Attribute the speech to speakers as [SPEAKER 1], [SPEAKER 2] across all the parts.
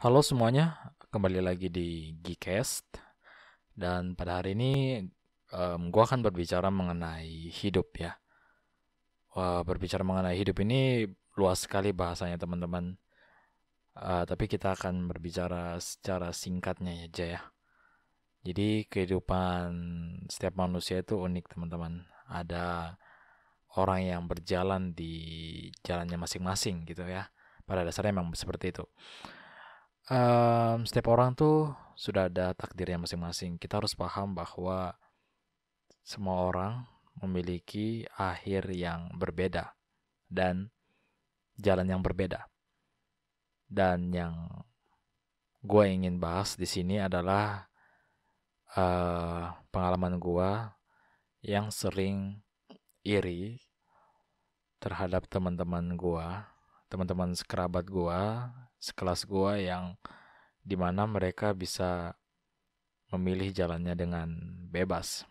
[SPEAKER 1] Halo semuanya, kembali lagi di Gcast dan pada hari ini gua akan berbicara mengenai hidup ya. Wah, berbicara mengenai hidup ini luas sekali bahasanya teman-teman. Tapi kita akan berbicara secara singkatnya aja ya. Jadi kehidupan setiap manusia itu unik teman-teman. Ada orang yang berjalan di jalannya masing-masing gitu ya. Pada dasarnya memang seperti itu. Setiap orang tuh sudah ada takdirnya masing-masing. Kita harus paham bahwa semua orang memiliki akhir yang berbeda dan jalan yang berbeda. Dan yang gue ingin bahas di sini adalah pengalaman gue yang sering iri terhadap teman-teman gue, teman-teman sekerabat gue, sekelas gue yang dimana mereka bisa memilih jalannya dengan bebas.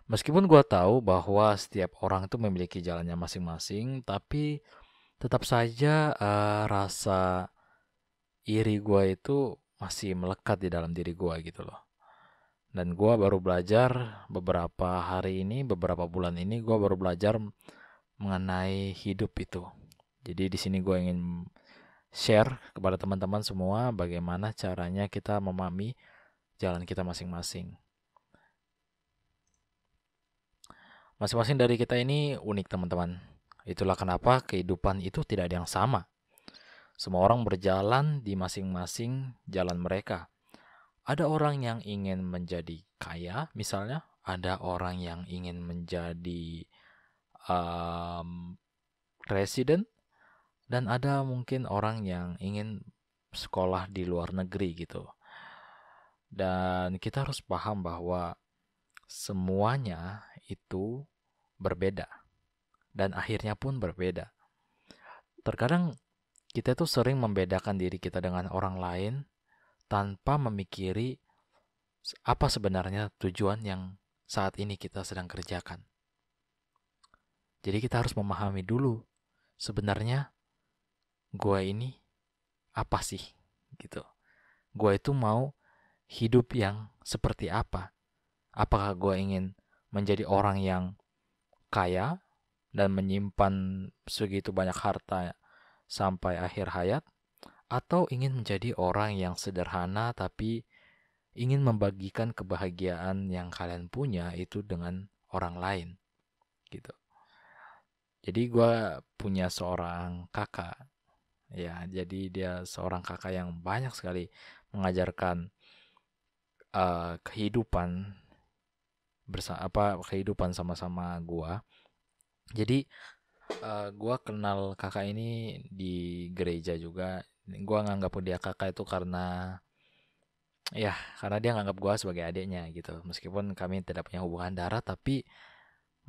[SPEAKER 1] Meskipun gue tahu bahwa setiap orang itu memiliki jalannya masing-masing, tapi tetap saja rasa iri gue itu masih melekat di dalam diri gue gitu loh. Dan gue baru belajar beberapa hari ini, beberapa bulan ini gue baru belajar mengenai hidup itu. Jadi di sini gue ingin share kepada teman-teman semua bagaimana caranya kita memahami jalan kita masing-masing. Masing-masing dari kita ini unik teman-teman. Itulah kenapa kehidupan itu tidak ada yang sama. Semua orang berjalan di masing-masing jalan mereka. Ada orang yang ingin menjadi kaya, misalnya. Ada orang yang ingin menjadi um, presiden. Dan ada mungkin orang yang ingin sekolah di luar negeri gitu. Dan kita harus paham bahwa semuanya itu berbeda. Dan akhirnya pun berbeda. Terkadang kita tuh sering membedakan diri kita dengan orang lain tanpa memikiri apa sebenarnya tujuan yang saat ini kita sedang kerjakan. Jadi kita harus memahami dulu sebenarnya gue ini apa sih gitu. Gue itu mau hidup yang seperti apa? Apakah gue ingin menjadi orang yang kaya dan menyimpan segitu banyak harta sampai akhir hayat, atau ingin menjadi orang yang sederhana tapi ingin membagikan kebahagiaan yang kalian punya itu dengan orang lain gitu. Jadi gue punya seorang kakak ya, jadi dia seorang kakak yang banyak sekali mengajarkan kehidupan kehidupan sama-sama gue. Jadi gue kenal kakak ini di gereja juga. Gue nganggap dia kakak itu karena dia nganggap gue sebagai adiknya gitu. Meskipun kami tidak punya hubungan darah, tapi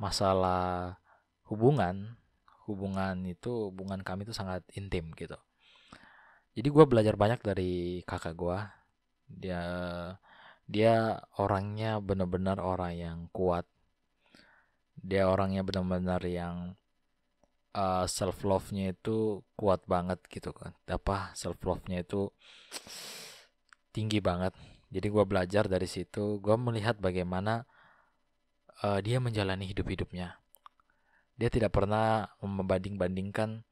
[SPEAKER 1] masalah hubungan, hubungan kami itu sangat intim gitu. Jadi gue belajar banyak dari kakak gue. Dia dia orangnya benar-benar orang yang kuat. Dia orangnya benar-benar yang self love-nya itu kuat banget gitu kan. Self love-nya itu tinggi banget. Jadi gue belajar dari situ. Gue melihat bagaimana dia menjalani hidup-hidupnya. Dia tidak pernah membanding-bandingkan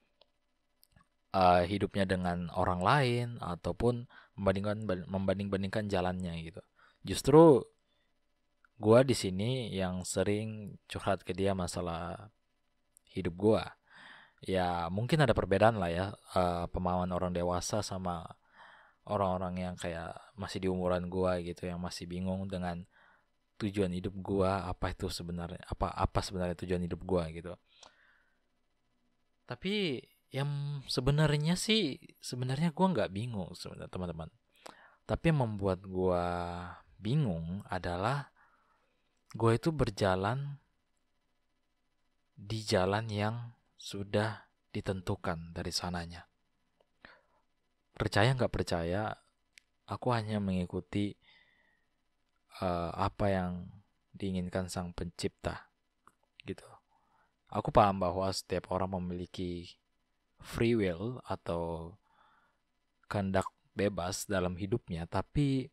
[SPEAKER 1] hidupnya dengan orang lain ataupun membanding-bandingkan jalannya gitu. Justru gue di sini yang sering curhat ke dia masalah hidup gue. Ya mungkin ada perbedaan lah ya, pemahaman orang dewasa sama orang-orang yang kayak masih di umuran gue gitu, yang masih bingung dengan tujuan hidup gue apa itu sebenarnya, apa sebenarnya tujuan hidup gue gitu. Tapi yang sebenarnya gue nggak bingung sebenarnya teman-teman. Tapi yang membuat gue bingung adalah gue itu berjalan di jalan yang sudah ditentukan dari sananya. Percaya nggak percaya, aku hanya mengikuti apa yang diinginkan sang pencipta gitu. Aku paham bahwa setiap orang memiliki free will atau berkehendak bebas dalam hidupnya, tapi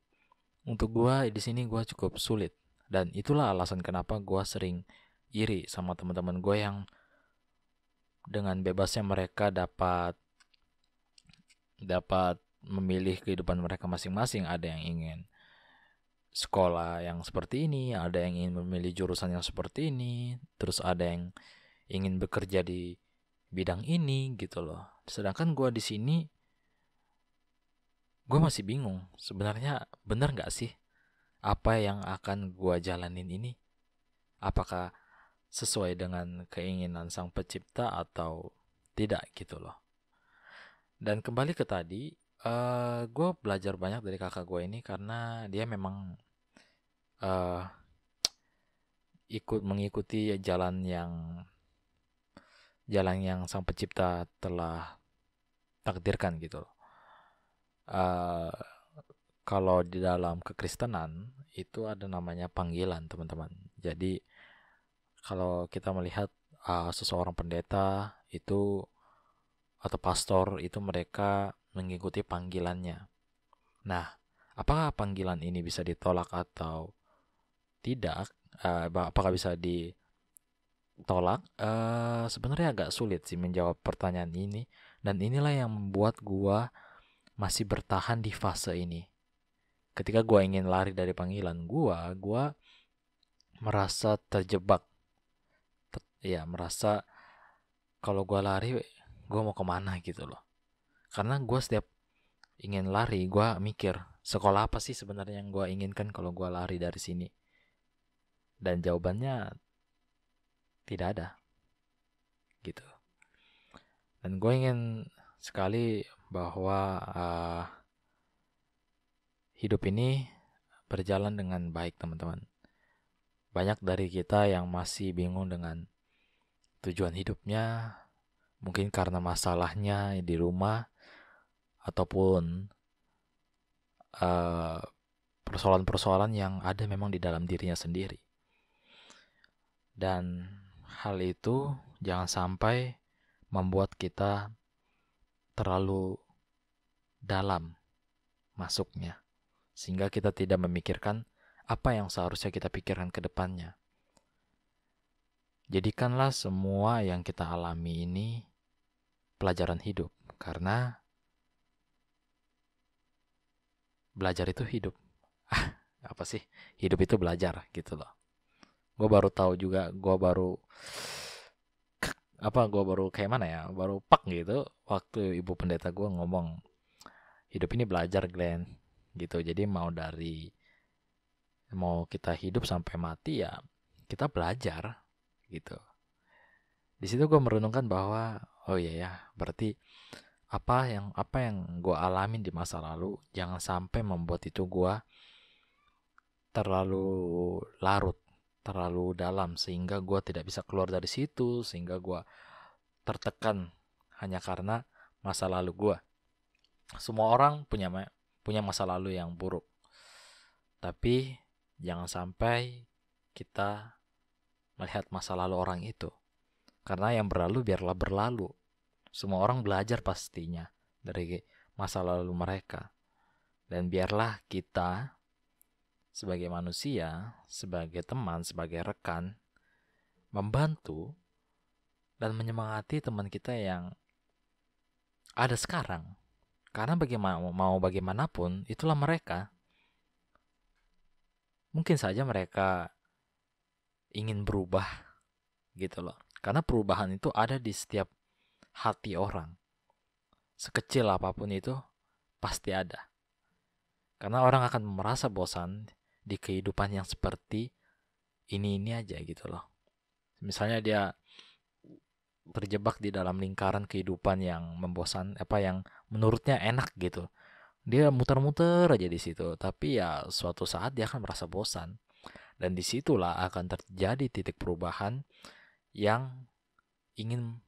[SPEAKER 1] untuk gua di sini gua cukup sulit. Dan itulah alasan kenapa gua sering iri sama teman-teman gue yang dengan bebasnya mereka dapat dapat memilih kehidupan mereka masing-masing. Ada yang ingin sekolah yang seperti ini, ada yang ingin memilih jurusan yang seperti ini, terus ada yang ingin bekerja di bidang ini gitu loh. Sedangkan gue di sini, gue masih bingung. Sebenarnya benar nggak sih apa yang akan gue jalanin ini? Apakah sesuai dengan keinginan sang pencipta atau tidak gitu loh. Dan kembali ke tadi, gue belajar banyak dari kakak gue ini karena dia memang eh, mengikuti jalan yang sang pencipta telah takdirkan gitu loh. Eh, Kalau di dalam kekristenan itu ada namanya panggilan, teman-teman. Jadi kalau kita melihat seseorang pendeta itu atau pastor itu mereka mengikuti panggilannya. Nah, apakah panggilan ini bisa ditolak atau tidak? Apakah bisa ditolak? Sebenarnya agak sulit sih menjawab pertanyaan ini. Dan inilah yang membuat gua masih bertahan di fase ini. Ketika gua ingin lari dari panggilan gua merasa terjebak. Ya, merasa kalau gua lari, gua mau kemana gitu loh. Karena gua setiap ingin lari, gua mikir sekolah apa sih sebenarnya yang gua inginkan kalau gua lari dari sini. Dan jawabannya tidak ada gitu. Dan gue ingin sekali bahwa hidup ini berjalan dengan baik, teman-teman. Banyak dari kita yang masih bingung dengan tujuan hidupnya, mungkin karena masalahnya di rumah ataupun persoalan-persoalan yang ada memang di dalam dirinya sendiri. Dan hal itu jangan sampai membuat kita terlalu dalam masuknya, sehingga kita tidak memikirkan apa yang seharusnya kita pikirkan ke depannya. Jadikanlah semua yang kita alami ini pelajaran hidup, karena belajar itu hidup. Apa sih? Hidup itu belajar gitu loh. Gue baru tahu juga, gue baru kayak mana ya, baru pak gitu waktu ibu pendeta gue ngomong, hidup ini belajar, Glenn, gitu. Jadi mau kita hidup sampai mati ya kita belajar gitu. Di situ gue merenungkan bahwa oh iya ya, berarti apa yang gue alamin di masa lalu jangan sampai membuat itu gue terlalu larut, terlalu dalam, sehingga gue tidak bisa keluar dari situ, sehingga gue tertekan hanya karena masa lalu gue. Semua orang punya masa lalu yang buruk, tapi jangan sampai kita melihat masa lalu orang itu, karena yang berlalu biarlah berlalu. Semua orang belajar pastinya dari masa lalu mereka, dan biarlah kita sebagai manusia, sebagai teman, sebagai rekan, membantu dan menyemangati teman kita yang ada sekarang. Karena bagaimanapun, itulah mereka. Mungkin saja mereka ingin berubah gitu loh. Karena perubahan itu ada di setiap hati orang. Sekecil apapun itu pasti ada. Karena orang akan merasa bosan di kehidupan yang seperti ini aja gitu loh. Misalnya dia terjebak di dalam lingkaran kehidupan yang membosan, yang menurutnya enak gitu. Dia muter-muter aja di situ, tapi ya suatu saat dia akan merasa bosan. Dan disitulah akan terjadi titik perubahan yang ingin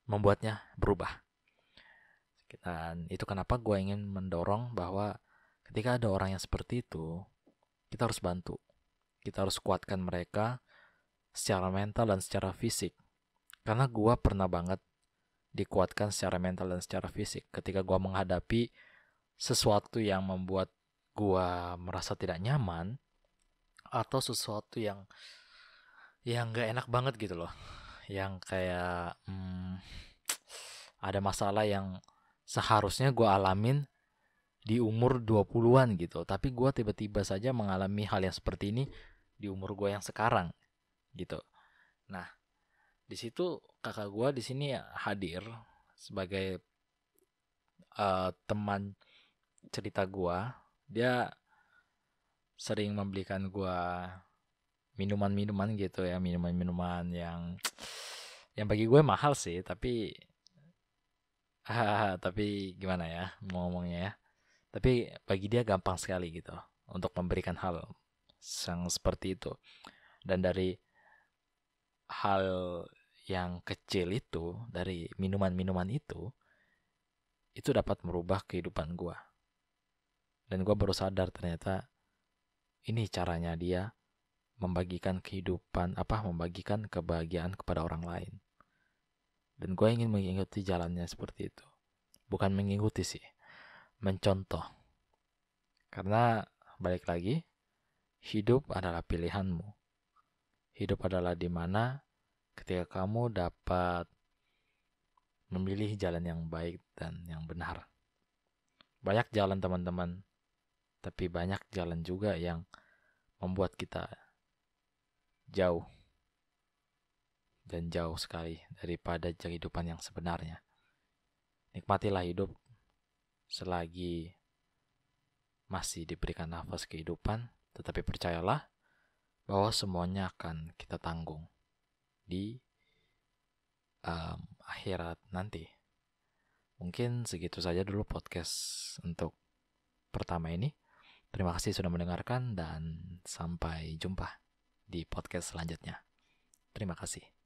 [SPEAKER 1] membuatnya berubah. Dan itu kenapa gue ingin mendorong bahwa ketika ada orang yang seperti itu, kita harus bantu. Kita harus kuatkan mereka secara mental dan secara fisik. Karena gue pernah banget dikuatkan secara mental dan secara fisik. Ketika gue menghadapi sesuatu yang membuat gue merasa tidak nyaman, atau sesuatu yang gak enak banget gitu loh, yang kayak ada masalah yang seharusnya gue alamin di umur 20-an gitu, tapi gue tiba-tiba saja mengalami hal yang seperti ini di umur gue yang sekarang gitu. Nah, di situ kakak gue di sini hadir sebagai teman cerita gue. Dia sering membelikan gue minuman-minuman gitu ya, minuman-minuman yang bagi gue mahal sih, tapi tapi gimana ya mau ngomongnya ya. Tapi bagi dia gampang sekali gitu untuk memberikan hal yang seperti itu. Dan dari hal yang kecil itu, dari minuman-minuman itu dapat merubah kehidupan gua. Dan gua baru sadar ternyata ini caranya dia membagikan membagikan kebahagiaan kepada orang lain. Dan gua ingin mengikuti jalannya seperti itu. Bukan mengikuti sih, mencontoh. Karena balik lagi, hidup adalah pilihanmu. Hidup adalah dimana ketika kamu dapat memilih jalan yang baik dan yang benar. Banyak jalan teman-teman, tapi banyak jalan juga yang membuat kita jauh dan jauh sekali daripada kehidupan yang sebenarnya. Nikmatilah hidup selagi masih diberikan nafas kehidupan, tetapi percayalah bahwa semuanya akan kita tanggung di akhirat nanti. Mungkin segitu saja dulu podcast untuk pertama ini. Terima kasih sudah mendengarkan dan sampai jumpa di podcast selanjutnya. Terima kasih.